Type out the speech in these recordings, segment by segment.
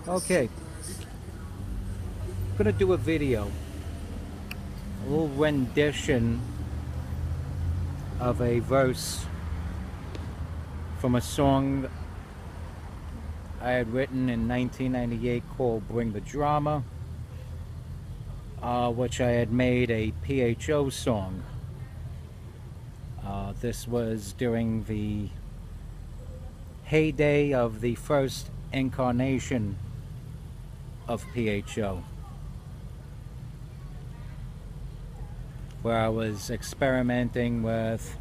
Okay, I'm gonna do a video, a little rendition of a verse from a song I had written in 1998 called Bring the Drama, which I had made a P.H.O song. This was during the heyday of the first incarnation of P.H.O, where I was experimenting with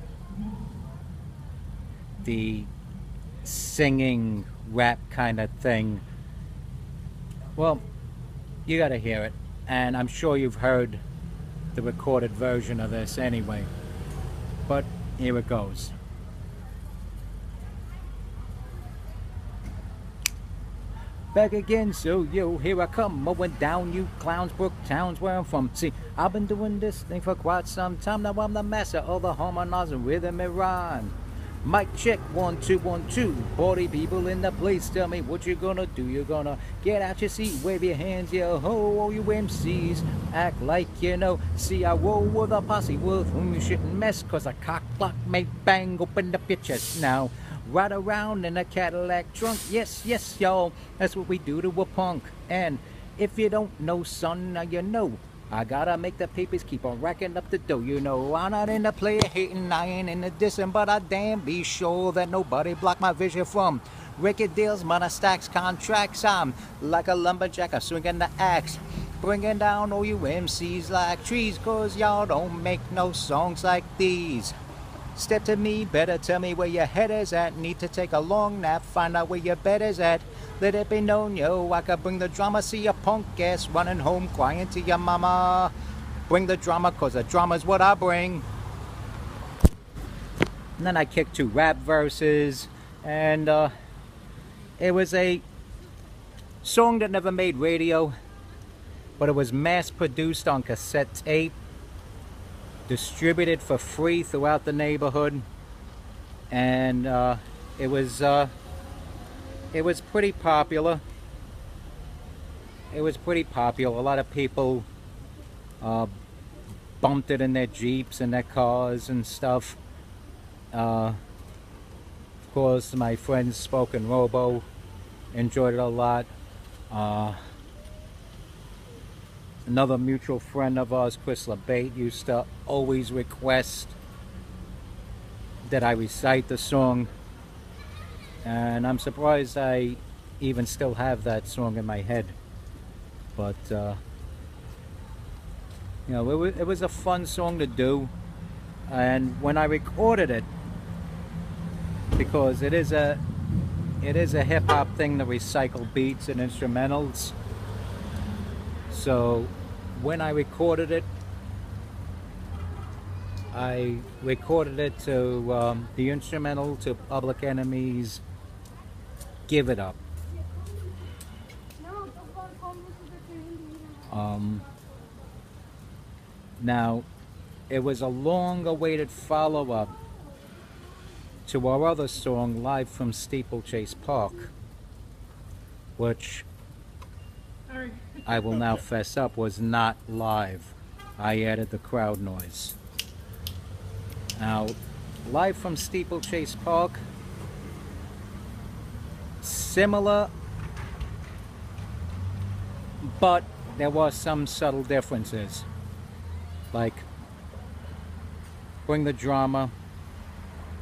the singing rap kind of thing. Well, you gotta hear it, and I'm sure you've heard the recorded version of this anyway, but here it goes. Back again, so yo, here I come, mowing down you Clownsbrook towns where I'm from. See, I've been doing this thing for quite some time now. I'm the master of the harmonizing rhythm and rhyme. Mic check, 1 2 1 2. Party people in the place, tell me what you gonna do. You're gonna get out your seat, wave your hands, yo ho, all you MCs. Act like you know. See, I roll with a posse with whom you shouldn't mess, cause a cock block make bang, open up your chest now. Ride around in a Cadillac trunk, yes, yes, y'all. That's what we do to a punk. And if you don't know, son, now you know. I gotta make the papers keep on racking up the dough. You know, I'm not in the player hating, I ain't in the dissing, but I damn be sure that nobody block my vision from record deals, money stacks, contracts. I'm like a lumberjack, I'm swinging the axe, bringing down all you MCs like trees, cause y'all don't make no songs like these. Step to me, better tell me where your head is at. Need to take a long nap, find out where your bed is at. Let it be known, yo, I could bring the drama. See your punk ass running home crying to your mama. Bring the drama, cause the drama's what I bring. And then I kicked 2 rap verses, and it was a song that never made radio, but it was mass produced on cassette tape, distributed for free throughout the neighborhood, and it was pretty popular. It was pretty popular. A lot of people bumped it in their Jeeps and their cars and stuff. Of course, my friend Spoken Robo enjoyed it a lot. Another mutual friend of ours, Chris LeBate, used to always request that I recite the song, and I'm surprised I even still have that song in my head. But you know, it was a fun song to do, and when I recorded it, because it is a hip-hop thing to recycle beats and instrumentals, so when I recorded it to the instrumental to Public Enemy's Give It Up. Now, it was a long-awaited follow-up to our other song, Live from Steeplechase Park, which I will now fess up was not live. I added the crowd noise. Now, Live from Steeplechase Park, similar, but there were some subtle differences. Like, Bring the Drama,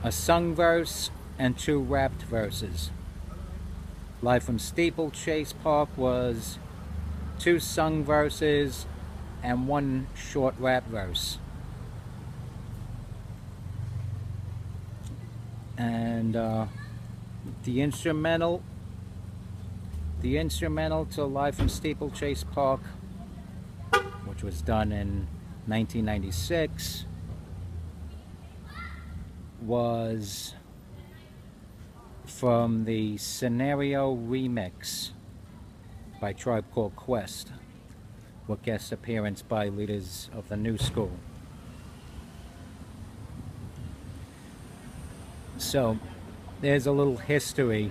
a sung verse and 2 rapped verses. Live from Steeplechase Park was 2 sung verses and 1 short rap verse. And the instrumental to Live from Steeplechase Park, which was done in 1996, was from the Scenario remix by Tribe Called Quest, with guest appearance by leaders of the New School. So there's a little history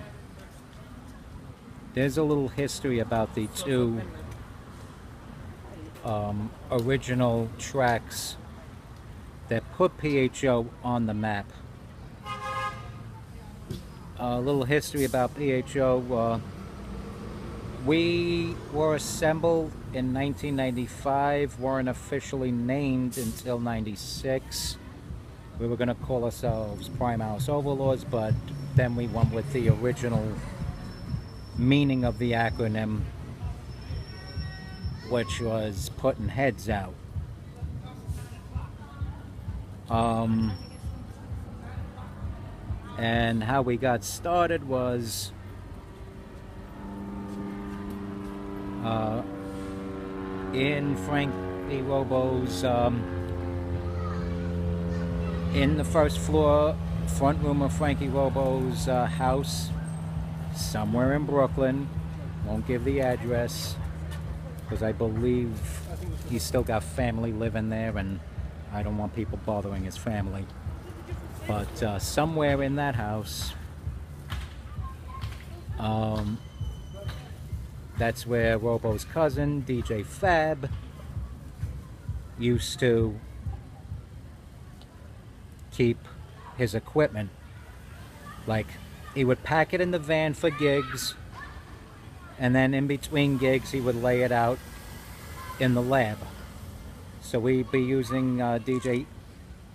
there's a little history about the two original tracks that put P.H.O on the map. A little history about P.H.O. We were assembled in 1995, weren't officially named until 96. We were going to call ourselves Prime House Overlords, but then we went with the original meaning of the acronym, which was putting heads out. And how we got started was in Frankie Robo's in the first floor front room of Frankie Robo's house somewhere in Brooklyn. Won't give the address because I believe he's still got family living there and I don't want people bothering his family. But somewhere in that house, that's where Robo's cousin, DJ Fab, used to keep his equipment. Like, he would pack it in the van for gigs, and then in between gigs he would lay it out in the lab. So we'd be using the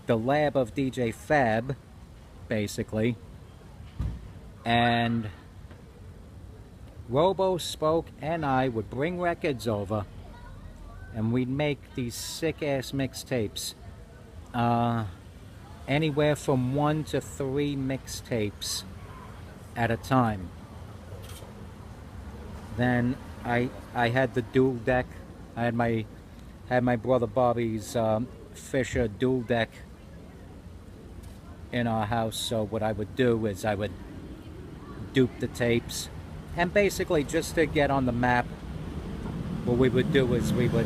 lab of DJ Fab, basically, and Robo, Spoke, and I would bring records over, and we'd make these sick-ass mixtapes. Anywhere from 1 to 3 mixtapes at a time. Then I had the dual deck. I had my brother Bobby's Fisher dual deck in our house. So what I would do is I would dupe the tapes, and basically just to get on the map, what we would do is we would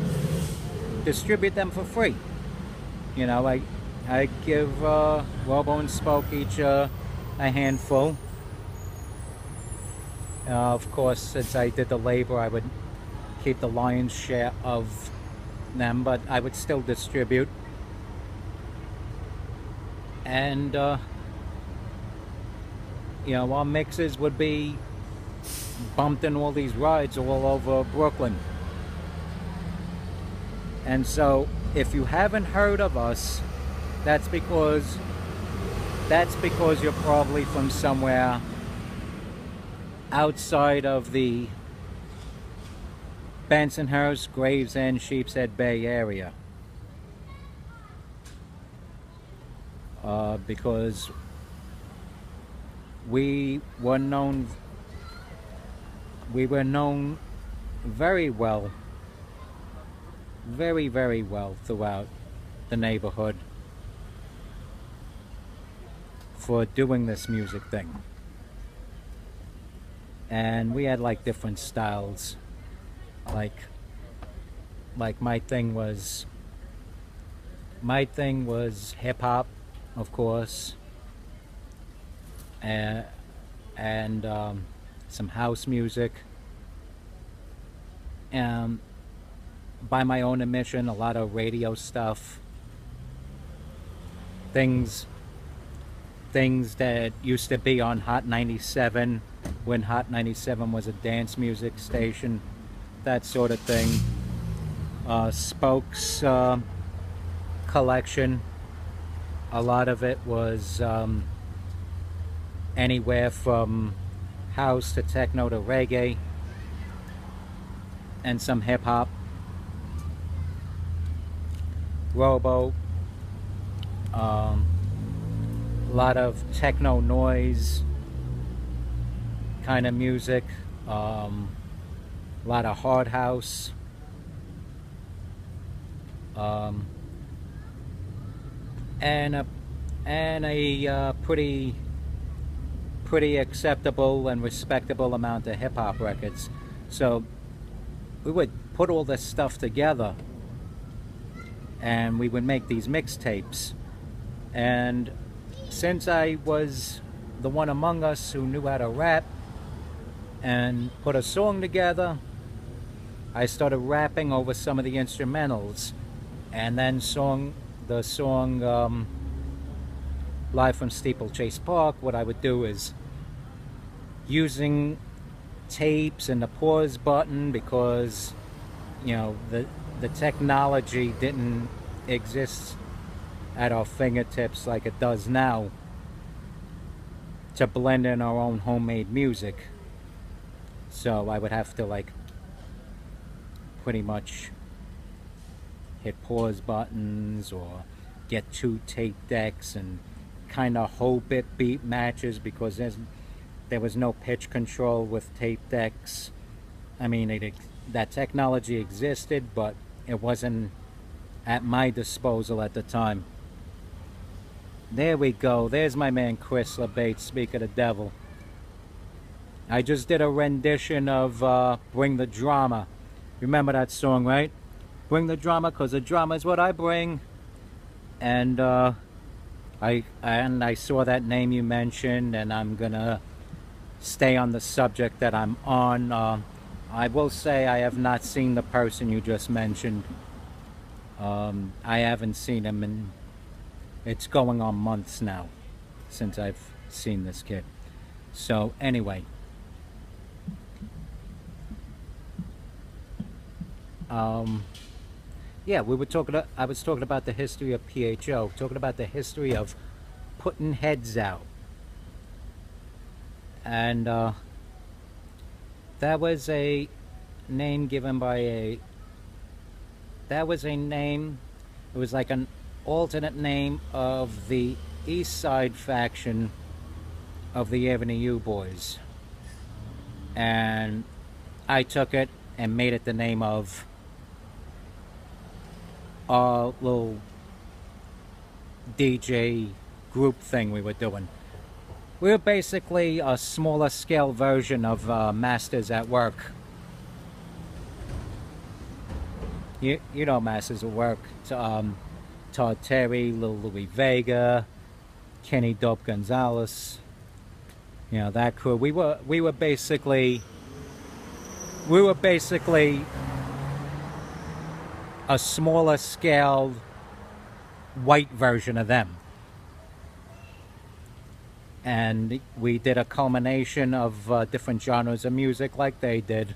distribute them for free. You know, I give Robo and Spoke each a handful. Of course, since I did the labor, I would keep the lion's share of them, but I would still distribute. And you know, our mixes would be bumped in all these rides all over Brooklyn. And so, if you haven't heard of us, that's because you're probably from somewhere outside of the Bensonhurst, Gravesend, Sheepshead Bay area. Because we were known very well, very, very well throughout the neighborhood for doing this music thing. And we had like different styles. Like my thing was hip hop, of course, and some house music. And by my own admission, a lot of radio stuff, things that used to be on Hot 97 when Hot 97 was a dance music station, that sort of thing. Spoke's collection, a lot of it was anywhere from house to techno to reggae and some hip-hop. Robo, a lot of techno noise kind of music, a lot of hard house, and a pretty acceptable and respectable amount of hip-hop records. So we would put all this stuff together and we would make these mixtapes. And since I was the one among us who knew how to rap and put a song together. I started rapping over some of the instrumentals, and then the song Live from Steeplechase Park. What I would do is using tapes and the pause button, because the technology didn't exist at our fingertips like it does now to blend in our own homemade music. So I would have to like pretty much hit pause buttons or get 2 tape decks and kind of hope it beat matches, because there was no pitch control with tape decks. I mean, that technology existed, but it wasn't at my disposal at the time. There we go. There's my man Chris LeBate, Speak of the Devil. I just did a rendition of Bring the Drama. Remember that song, right? Bring the drama, because the drama is what I bring. And I saw that name you mentioned, and I'm gonna stay on the subject that I'm on. I will say I have not seen the person you just mentioned. I haven't seen him, and it's going on months now since I've seen this kid. So anyway, yeah, I was talking about the history of P.H.O, talking about the history of putting heads out. And that was a name given by it was like an alternate name of the East Side faction of the Avenue U Boys. And I took it and made it the name of our little DJ group thing we were doing. We were basically a smaller scale version of Masters at Work. You know Masters at Work. Todd Terry, Lil Louis Vega, Kenny Dope Gonzalez. You know, that crew. We were basically a smaller scale white version of them. And we did a culmination of different genres of music like they did.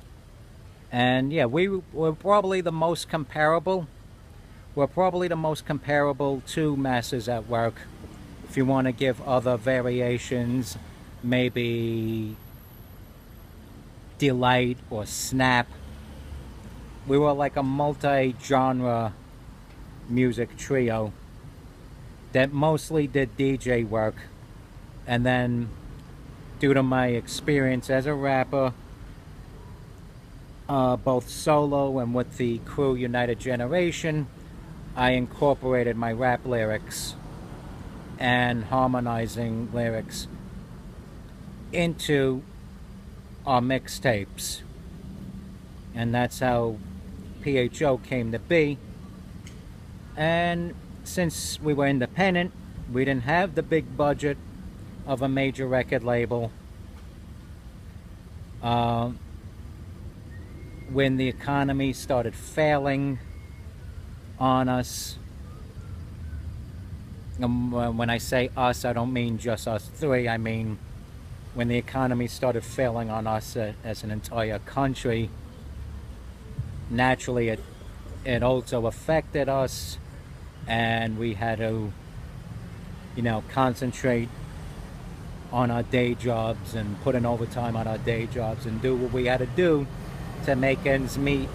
And yeah, we were probably the most comparable. We're probably the most comparable to Masters at Work. If you want to give other variations, maybe Delight or Snap. We were like a multi-genre music trio that mostly did DJ work. And then, due to my experience as a rapper, both solo and with the crew United Generation, I incorporated my rap lyrics and harmonizing lyrics into our mixtapes. And that's how P.H.O came to be. And since we were independent, we didn't have the big budget of a major record label. When the economy started failing on us, when I say us, I don't mean just us three. I mean when the economy started failing on us as an entire country, naturally it also affected us, and we had to, concentrate on our day jobs and put in overtime on our day jobs and do what we had to do to make ends meet.